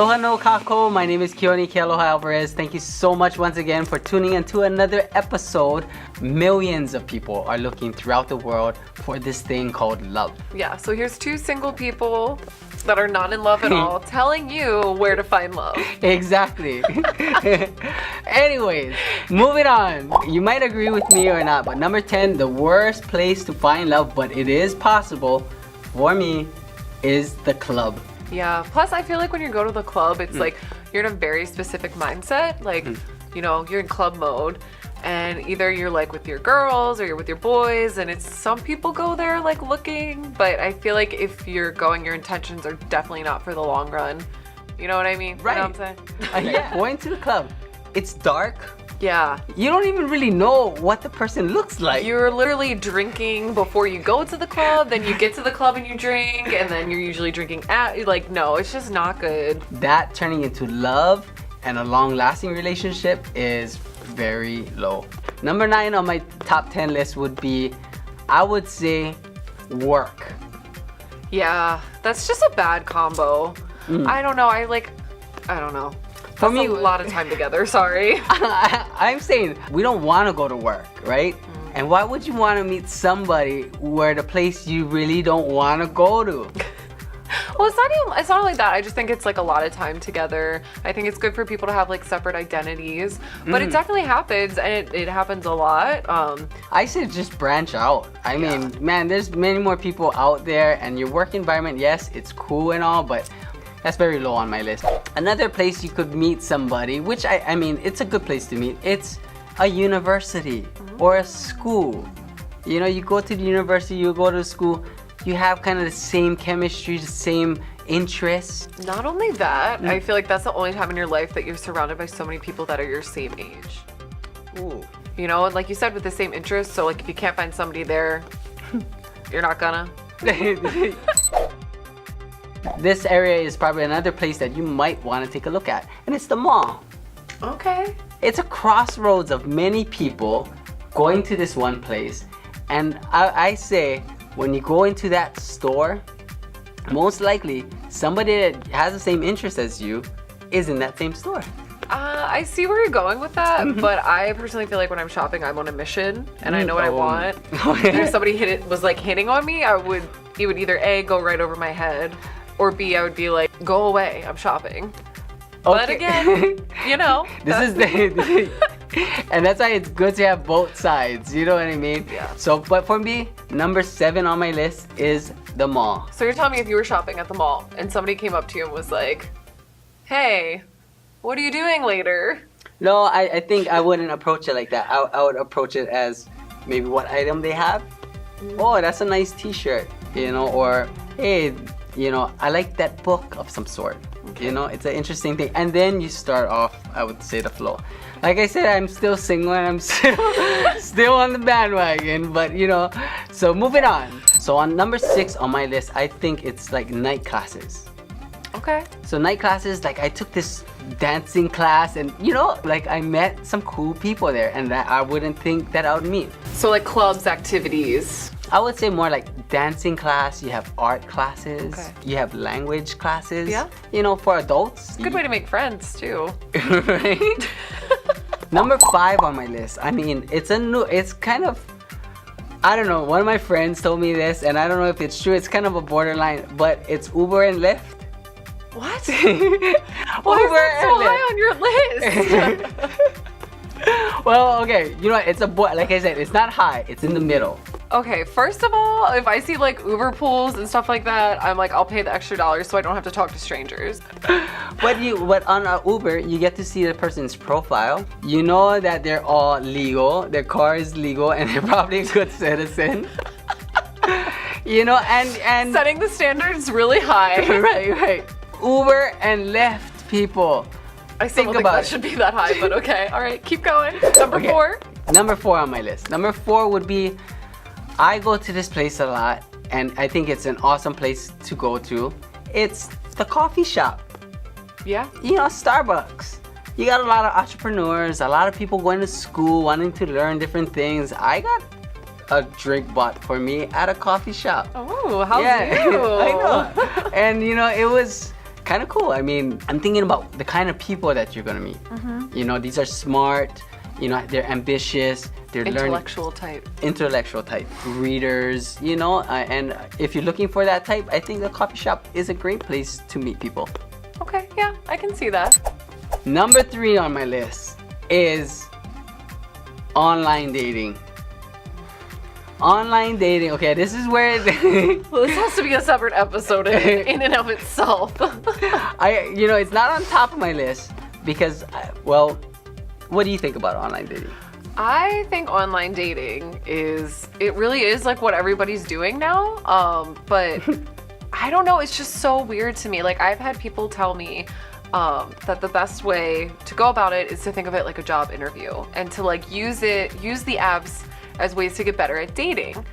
Aloha no kako. My name is Keone Kealoha Alvarez. Thank you so much once again for tuning in to another episode. Millions of people are looking throughout the world for this thing called love. Yeah, so here's two single people that are not in love at all telling you where to find love. Exactly. Anyways, moving on. You might agree with me or not, but number 10, the worst place to find love, but it is possible for me, is the club. Yeah, plus I feel like when you go to the club, it's like you're in a very specific mindset. Like, you know, you're in club mode, and either you're like with your girls or you're with your boys, and it's some people go there like looking, but I feel like if you're going, your intentions are definitely not for the long run. You know what I mean? Right. You know what I'm saying? Yeah, going to the club. It's dark. Yeah. You don't even really know what the person looks like. You're literally drinking before you go to the club, then you get to the club and you drink, and then you're usually drinking at, like, no, it's just not good. That turning into love and a long-lasting relationship is very low. Number 9 on my top 10 list would be, I would say, work. Yeah, that's just a bad combo. I don't know, I don't know. For That's me, a lot of time together, sorry. I'm saying we don't want to go to work, right? And why would you want to meet somebody where the place you really don't want to go to? Well, it's not like that. I just think it's like a lot of time together. I think it's good for people to have like separate identities, but it definitely happens, and it happens a lot. I say just branch out. I mean, man, there's many more people out there, and your work environment, yes, it's cool and all, but that's very low on my list. Another place you could meet somebody, which I mean, it's a good place to meet. It's a university or a school. You know, you go to the university, you go to school, you have kind of the same chemistry, the same interests. Not only that, I feel like that's the only time in your life that you're surrounded by so many people that are your same age. Ooh. You know, and like you said, with the same interests. So like if you can't find somebody there, you're not gonna. This area is probably another place that you might want to take a look at, and it's the mall. Okay. It's a crossroads of many people going to this one place, and I say when you go into that store, most likely somebody that has the same interest as you is in that same store. I see where you're going with that, but I personally feel like when I'm shopping, I'm on a mission, and I know what I want. And if somebody was like hitting on me, it would either A, go right over my head, or B, I would be like, go away, I'm shopping. Okay. But again, you know. This is and that's why it's good to have both sides, you know what I mean? Yeah. So, but for me, number 7 on my list is the mall. So you're telling me if you were shopping at the mall and somebody came up to you and was like, hey, what are you doing later? No, I think I wouldn't approach it like that. I would approach it as maybe what item they have. Oh, that's a nice t-shirt, you know, or hey, you know, I like that book of some sort. Okay. You know, it's an interesting thing. And then you start off, I would say, the flow. Like I said, I'm still single and I'm still on the bandwagon, but you know, so moving on. So on number 6 on my list, I think it's like night classes. Okay. So night classes, like I took this dancing class, and you know, like I met some cool people there, and that I wouldn't think that I would meet. So like clubs, activities. I would say more like dancing class, you have art classes, Okay. you have language classes. Yeah. You know, for adults. Good way to make friends too. Right? Number 5 on my list. I mean, it's kind of, I don't know, one of my friends told me this, and I don't know if it's true, it's kind of a borderline, but it's Uber and Lyft. What? Why is that so high on your list? Well, okay, you know what, it's like I said, it's not high, it's in the middle. Okay, first of all, if I see like Uber pools and stuff like that, I'm like, I'll pay the extra $1 so I don't have to talk to strangers. But on Uber, you get to see the person's profile. You know that they're all legal, their car is legal, and they're probably a good citizen. You know, and setting the standards really high. Right. Uber and Lyft people. I still don't think that should be that high, but okay. All right, keep going. Number 4. Number 4 on my list. Number 4 would be, I go to this place a lot, and I think it's an awesome place to go to. It's the coffee shop. Yeah. You know, Starbucks. You got a lot of entrepreneurs, a lot of people going to school, wanting to learn different things. I got a drink bought for me at a coffee shop. Oh, how's you? I know. And you know, it was kind of cool. I mean, I'm thinking about the kind of people that you're gonna meet. You know, these are smart. You know, they're ambitious. They're Intellectual type, readers. You know, and if you're looking for that type, I think the coffee shop is a great place to meet people. Okay, yeah, I can see that. Number 3 on my list is online dating. Online dating. Okay, this is where Well, this has to be a separate episode in and of itself. you know, it's not on top of my list because, well, what do you think about online dating? I think online dating it really is like what everybody's doing now. But I don't know, it's just so weird to me. Like, I've had people tell me that the best way to go about it is to think of it like a job interview and to like use the apps as ways to get better at dating.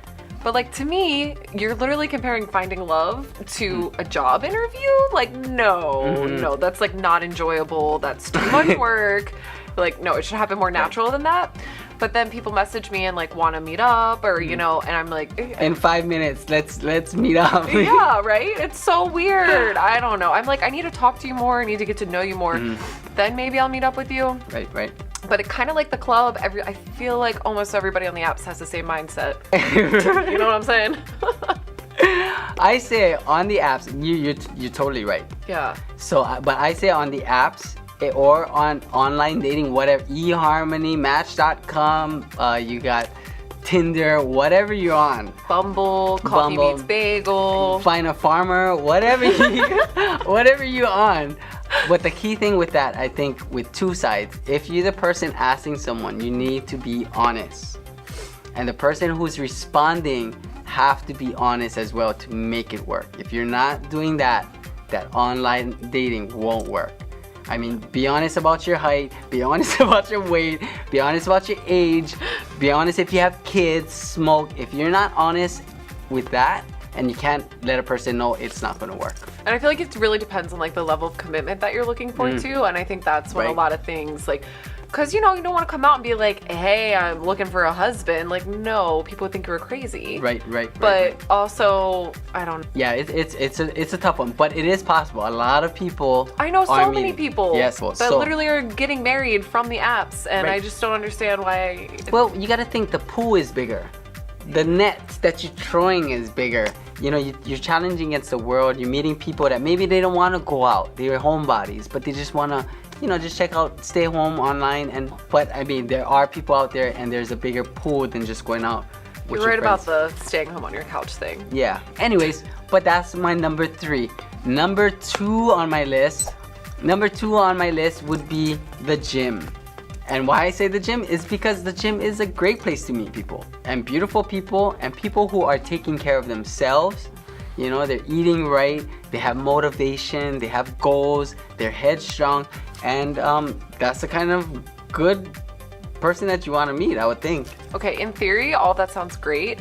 But like, to me, you're literally comparing finding love to a job interview. Like, no, that's like not enjoyable. That's too much work. Like, no, it should happen more natural than that. But then people message me and like want to meet up, or you know, and I'm like, in 5 minutes, let's meet up. Yeah, right? It's so weird. I don't know. I'm like, I need to talk to you more. I need to get to know you more. Then maybe I'll meet up with you. Right. But it kind of like the club. I feel like almost everybody on the apps has the same mindset. You know what I'm saying? I say on the apps, you're totally right. Yeah. So, but I say on the apps or on online dating, whatever, eHarmony, Match.com, you got Tinder, whatever you're on. Bumble, Coffee Meets Bagel. Find a Farmer, whatever you're on. But the key thing with that, I think, with two sides, if you're the person asking someone, you need to be honest. And the person who's responding have to be honest as well to make it work. If you're not doing that online dating won't work. I mean, be honest about your height, be honest about your weight, be honest about your age, be honest if you have kids, smoke. If you're not honest with that, and you can't let a person know, it's not going to work. And I feel like it really depends on like the level of commitment that you're looking for too. And I think that's when a lot of things like, because you know, you don't want to come out and be like, hey, I'm looking for a husband. Like, no, people would think you were crazy. Right. But also, I don't. Yeah, it's a tough one, but it is possible. A lot of people. I know so many people. Yes, that literally are getting married from the apps, and I just don't understand why. Well, you got to think the pool is bigger. The net that you're throwing is bigger. You know, you're challenging against the world. You're meeting people that maybe they don't want to go out. They're homebodies, but they just want to, you know, just check out, stay home online. But I mean, there are people out there, and there's a bigger pool than just going out with You're right your friends. about the staying home on your couch thing. Yeah. Anyways, but that's my number 3. Number 2 on my list would be the gym. And why I say the gym is because the gym is a great place to meet people, and beautiful people, and people who are taking care of themselves. You know, they're eating right, they have motivation, they have goals, they're headstrong, and that's the kind of good person that you want to meet, I would think. Okay, in theory, all that sounds great.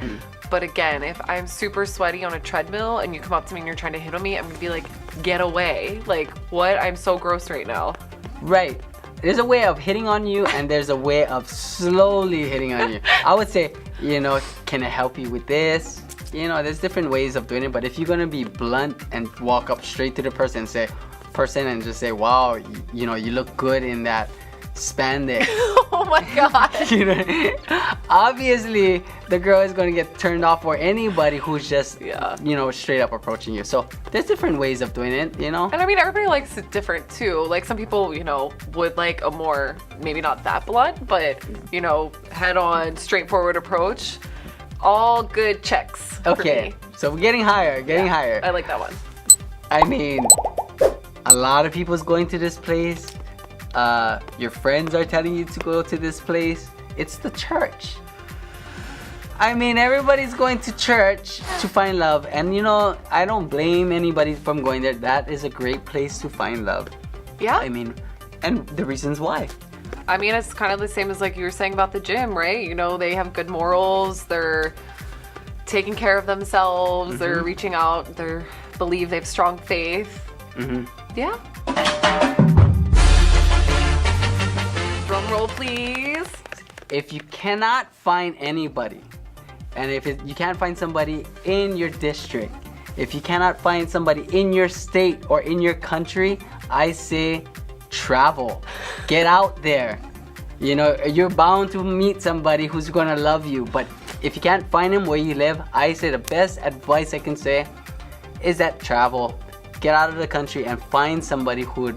But again, if I'm super sweaty on a treadmill and you come up to me and you're trying to hit on me, I'm gonna be like, get away. Like, what? I'm so gross right now. Right. There's a way of hitting on you, and there's a way of slowly hitting on you. I would say, you know, can I help you with this? You know, there's different ways of doing it, but if you're gonna be blunt and walk up straight to the person and just say, wow, you know, you look good in that spandex. Oh my god. You know, obviously the girl is going to get turned off, or anybody who's just you know, straight up approaching you. So there's different ways of doing it, you know. And I mean, everybody likes it different too. Like, some people, you know, would like a more, maybe not that blunt, but you know, head on, straightforward approach. All good checks. Okay, so we're getting higher. I like that one. I mean, a lot of people's going to this place. Your friends are telling you to go to this place. It's the church. I mean, everybody's going to church to find love, and you know, I don't blame anybody from going there. That is a great place to find love. Yeah. I mean, and the reasons why. I mean, it's kind of the same as like you were saying about the gym, right? You know, they have good morals. They're taking care of themselves. They're reaching out. They believe they have strong faith. Yeah. Drum roll, please. If you cannot find anybody, and if you can't find somebody in your district, If you cannot find somebody in your state or in your country, I say travel. Get out there. You know, you're bound to meet somebody who's gonna love you. But if you can't find him where you live, I say the best advice I can say is that travel. Get out of the country and find somebody who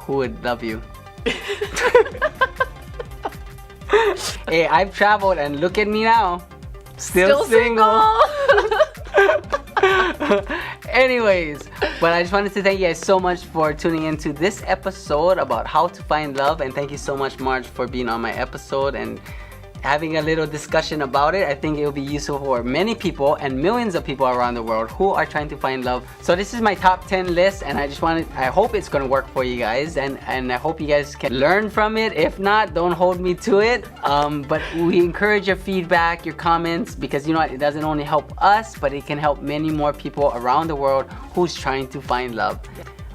would love you. Hey, I've traveled and look at me now. Still single. Anyways, but I just wanted to thank you guys so much for tuning into this episode about how to find love, and thank you so much, Marge, for being on my episode and having a little discussion about it. I think it will be useful for many people and millions of people around the world who are trying to find love. So this is my top 10 list, and I hope it's going to work for you guys, and I hope you guys can learn from it. If not, don't hold me to it. But we encourage your feedback, your comments, because you know what, it doesn't only help us, but it can help many more people around the world who's trying to find love.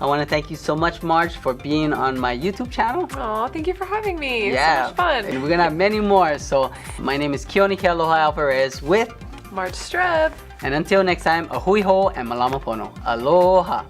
I want to thank you so much, Marge, for being on my YouTube channel. Oh, thank you for having me. It's yeah, so much fun. And we're going to have many more. So my name is Keonike Aloha Alvarez with Marge Streb. And until next time, ahui ho and malama pono. Aloha.